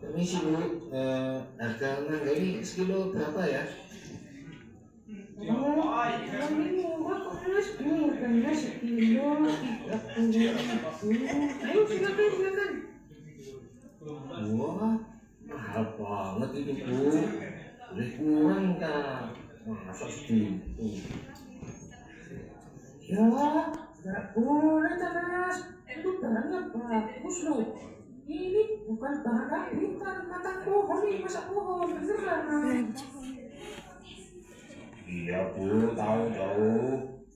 Permisi Bu, harga mangga ini sekilo berapa ya? Ini murah kok Mas, harganya sekilo 30.000. Ayo silakan. Wah, mahal banget itu Bu. Boleh kurang nggak? Masa segitu? Ya, nggak boleh Mas. Itu barangnya bagus loh. Ini bukan barang rakitan, mata pohon nih, masa pohon beneran. Iya Bu, tahu.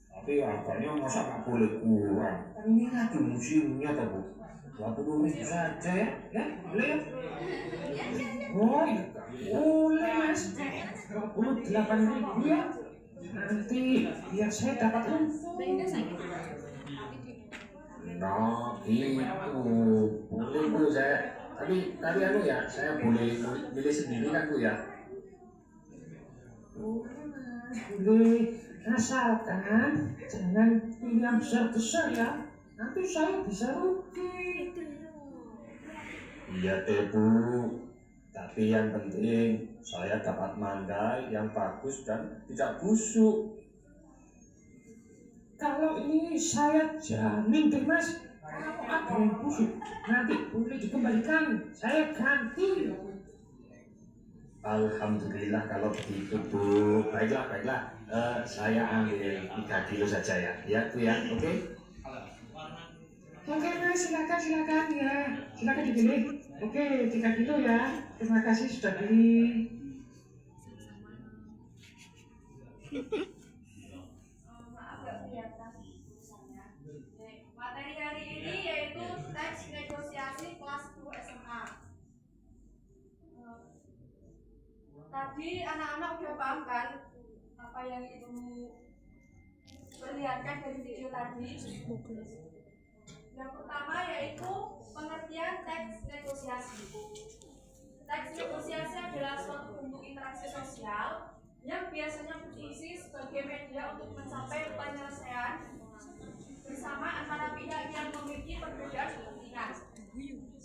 Tapi harganya masa nggak boleh kurang? Kan ini lagi musimnya toh Bu. 20.000 saja ya? Ya, boleh ya? Oh, iya, boleh Mas. 28.000 ya. Nanti biar saya dapat untung. Nah, gitu. Boleh Bu, tapi anu ya, saya boleh milih sendiri kan Bu ya? Boleh, asalkan jangan pilih yang besar-besar ya. Nanti saya bisa rugi. Iya deh Bu, tapi yang penting saya dapat mangga yang bagus dan tidak busuk. Kalau ini saya jamin deh Mas, kalau ada yang busuk nanti boleh dikembalikan, saya ganti. Alhamdulillah kalau begitu Bu. Baiklah. Saya ambil 3 kilo saja ya. Ya Bu ya, oke? Oke Mas, silakan ya, silakan dipilih. Oke, 3 kilo ya. Terima kasih sudah beli. Materi hari ini yaitu teks negosiasi kelas 2 SMA. Tadi anak-anak udah paham kan apa yang ibu perlihatkan dari video tadi. Yang pertama yaitu pengertian teks negosiasi. Teks negosiasi adalah suatu bentuk interaksi sosial yang biasanya berfungsi sebagai media untuk mencapai penyelesaian bersama antara pihak yang memiliki perbedaan kepentingan.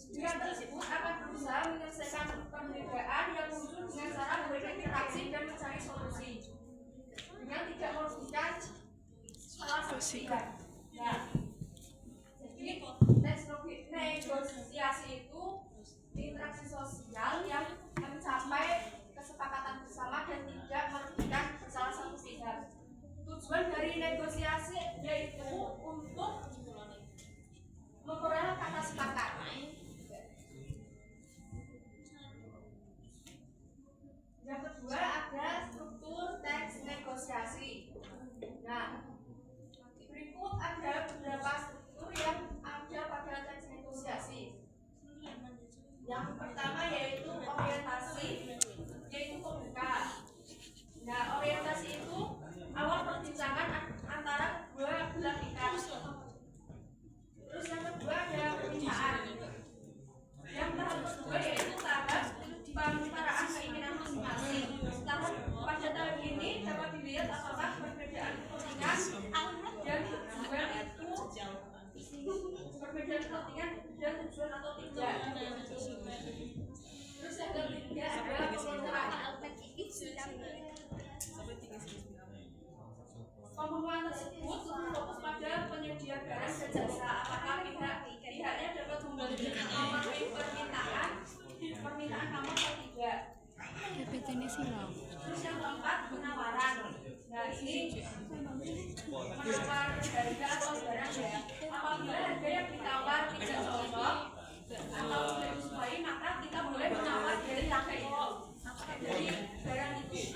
Pihak tersebut akan berusaha menyelesaikan perbedaan yang muncul dengan cara berinteraksi dan mencari solusi dengan tidak merugikan salah satu pihak. Nah, jadi teks negosiasi itu interaksi sosial yang mencapai kesepakatan bersama dan tidak merugikan salah satu pihak. Tujuan dari negosiasi yaitu untuk memperoleh kata sepakat. Yang kedua ada struktur teks negosiasi. Nah, berikut ada beberapa struktur yang ada pada teks negosiasi. Yang pertama yaitu orientasi, yaitu pembuka. Nah, orientasi itu awal perbincangan antara kedua belah pihak. Terus yang kedua ada permintaan. Yang tahap kedua yaitu tahap pembicaraan keinginan masing-masing. Pada tahap ini dapat dilihat apakah perbedaan kepentingan dan tujuan itu perbedaan kepentingan dan tujuan atau tidak. Terus yang ketiga ada pemenuhan. Pemenuhan tersebut fokus pada penyedia barang dan jasa. Apakah pihaknya dapat memenuhi permintaan kamu atau tidak? Terus yang keempat penawaran. Nah, ini menawar harga atau barang ya. Apabila harga yang ditawar tidak cocok atau tidak disukai, maka kita boleh menawar dari harga itu, dari barang itu.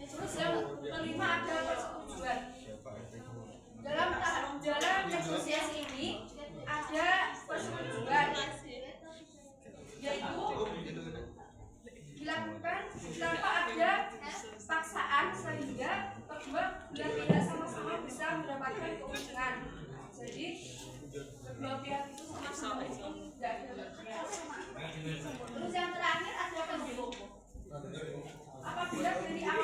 Terus yang kelima ada persetujuan. Dalam negosiasi ini ada persetujuan, yaitu dilakukan tanpa ada paksaan sehingga kedua belah pihak sama-sama bisa mendapatkan keuntungan. Jadi kedua pihak itu sama-sama untung, tidak ada bagian. Terus yang terakhir ada pendukung. Apabila dari A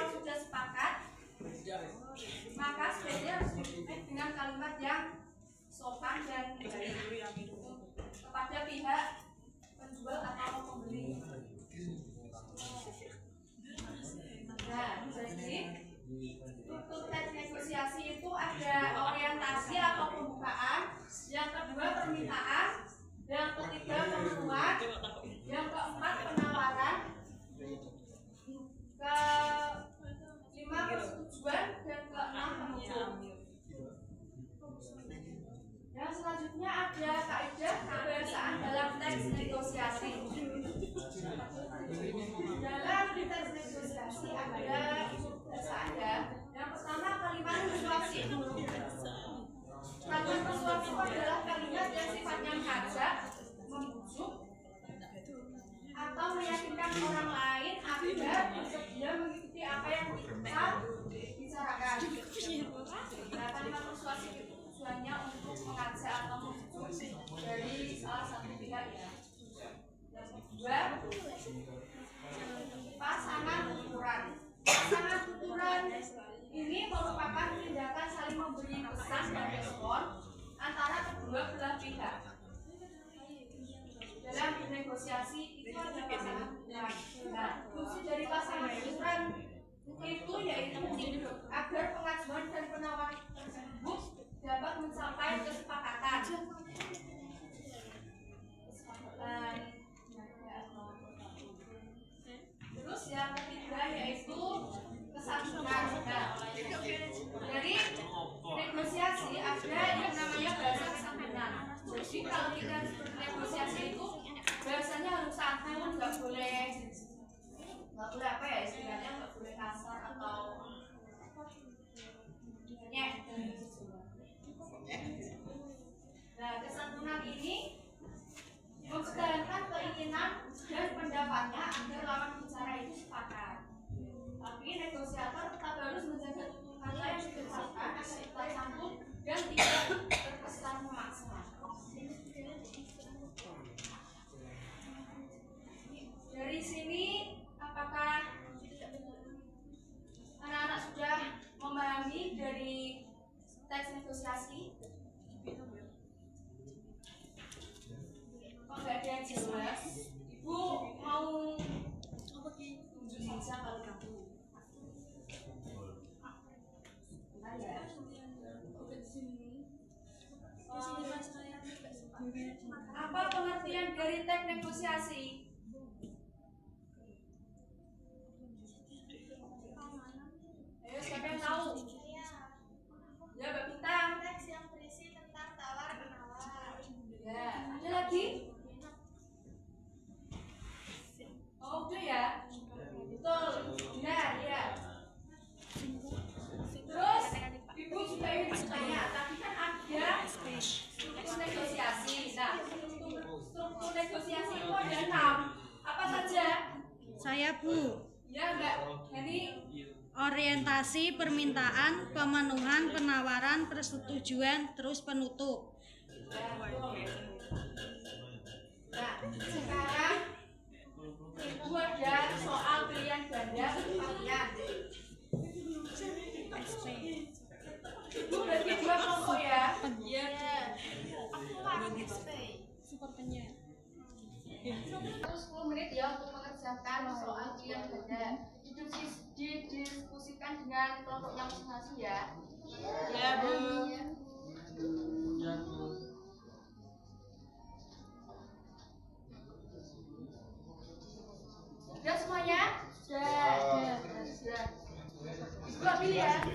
dengan orang lain agar bersedia mengikuti apa yang kita bicarakan. Nah, kalimat persuasif itu tujuannya untuk mengajak atau membujuk dari salah satu pihak ya. Yang kedua, pasangan tuturan. Pasangan tuturan ini merupakan tindakan saling memberi pesan dan respon antara kedua belah pihak. Dalam bernegosiasi itu ada pasangan tuturan. Nah, fungsi dari pasangan tuturan itu yaitu agar pengajuan dan penawaran tersebut dapat mencapai kesepakatan. Terus yang ketiga yaitu kesantunan. Nah, dari negosiasi ada yang namanya bahasa kesantunan. Jadi kalau kita bernegosiasi itu bahasanya harus santun, nggak boleh apa ya istilahnya, nggak boleh kasar atau nyek. Nah, kesantunan ini mempertahankan keinginan dan pendapatnya agar lawan bicara itu sepakat. Tapi negosiator tetap harus menjaga tutur kata yang diucapkan agar tetap santun dan tidak terkesan memaksa. Dari sini apakah anak-anak sudah memahami dari teks negosiasi? Kalau nggak ada yang jelas, Ibu mau tunjuk saja kalau kamu. Apa pengertian dari teks negosiasi? Ayo, siapa yang tahu? Ya, Mbak Bintang. Teks yang berisi tentang tawar menawar. Ya, ada lagi? Oh, udah ya? Betul, benar ya. Terus, Ibu juga ingin bertanya, tadi kan ada struktur negosiasi. Nah, struktur negosiasi itu ada 6. Apa saja? Saya Bu. Ya, Mbak. Jadi, Orientasi, permintaan, pemenuhan, penawaran, persetujuan, terus penutup. nah, sekarang Ibu ada soal pilihan ganda untuk kalian. Ibu bagi 2 kelompok ya. Iya. Aku lah SP. Terus 10 menit ya untuk mengerjakan soal pilihan ganda. Didiskusikan dengan kelompoknya masing-masing ya. Ya, Bu. Sudah semuanya? Sudah. Ibu ambil ya.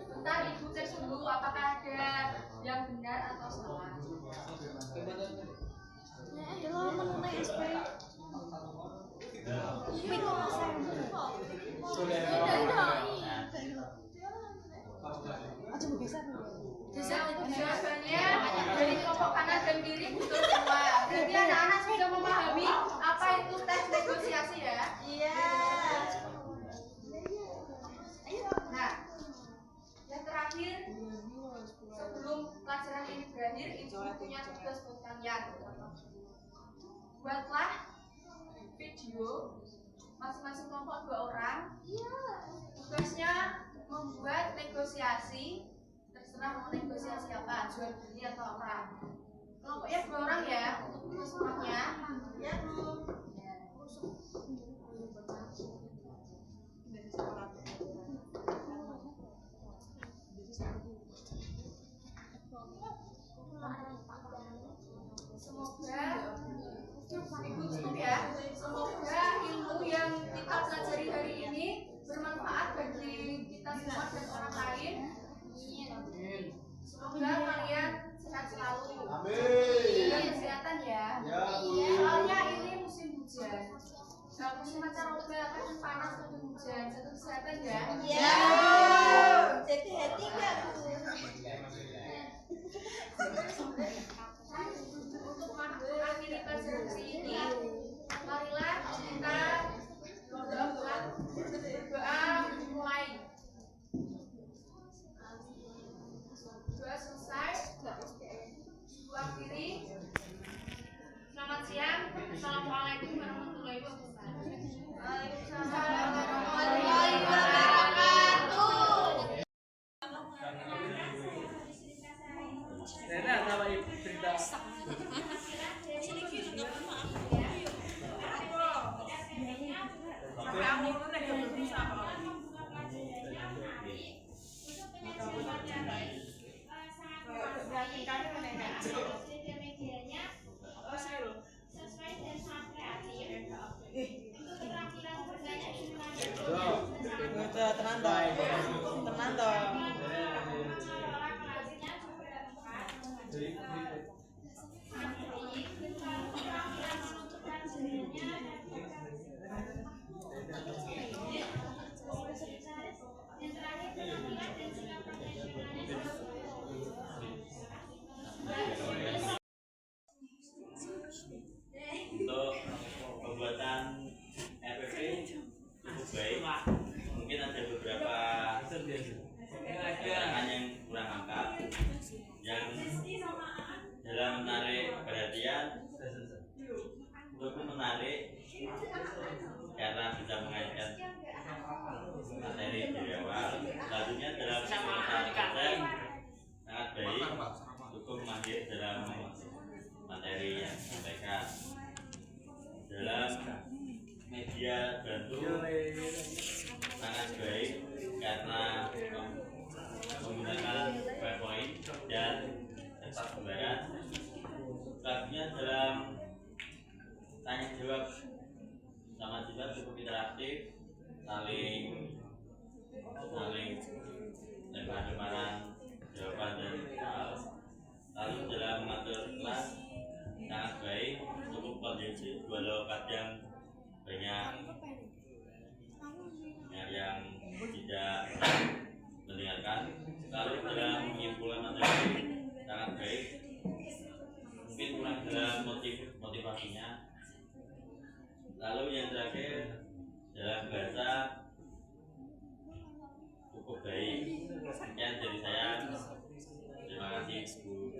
Bentar, Ibu cek dulu apakah ada yang benar atau salah. Adalah mengenai SP. Miko masa kok. Jawabannya dari kelompok kanan dan kiri betul semua. Berarti anak-anak sudah memahami apa itu teks negosiasi ya? Iya. Nah, yang terakhir sebelum pelajaran ini berakhir, Ibu punya tugas buat kalian. Buatlah video masing-masing kelompok 2 orang. Tugasnya membuat negosiasi, terserah mau negosiasi apa, jual beli atau apa. Kelompoknya 2 orang ya untuk tugas semuanya. Ya, Bu. Semoga Ibu tutup ya. Semoga ilmu yang kita pelajari hari ini bermanfaat bagi kita semua dan orang lain. Semoga kalian sehat selalu. Amin. Jaga kesehatan ya. Ya, Bu. Soalnya ini musim hujan. Gak musim pancaroba kan panas atau hujan, jaga kesehatan ya. Ya. Jadi hati nggak Bu? Untuk mengakhiri pelajaran hari ini, marilah kita berdoa mulai. Doa selesai, akhiri. Selamat siang. Assalamualaikum warahmatullahi wabarakatuh. Waalaikumsalam warahmatullahi wabarakatuh. Rena sama ibu cerita. Tenang dong. Untuk pembuatan FFP cukup baik. Mungkin ada beberapa keterangan yang kurang angkat yang dalam menarik perhatian untuk menarik karena bisa mengaitkan materi dari awal. Selanjutnya dalam konten sangat baik, cukup mahir dalam materi yang disampaikan. Dalam media bantu sangat baik karena menggunakan PowerPoint dan kertas gambaran. Selanjutnya dalam tanya jawab sama juga cukup interaktif, saling lempar-lemparan jawaban dan soal. Lalu dalam mengatur kelas sangat baik, cukup kondusif walau kadang banyak yang tidak mendengarkan. Lalu dalam menyimpulkan materi sangat baik, mungkin kurang dalam motivasinya. Lalu yang terakhir dalam bahasa cukup baik. Sekian dari saya. Terima kasih Bu.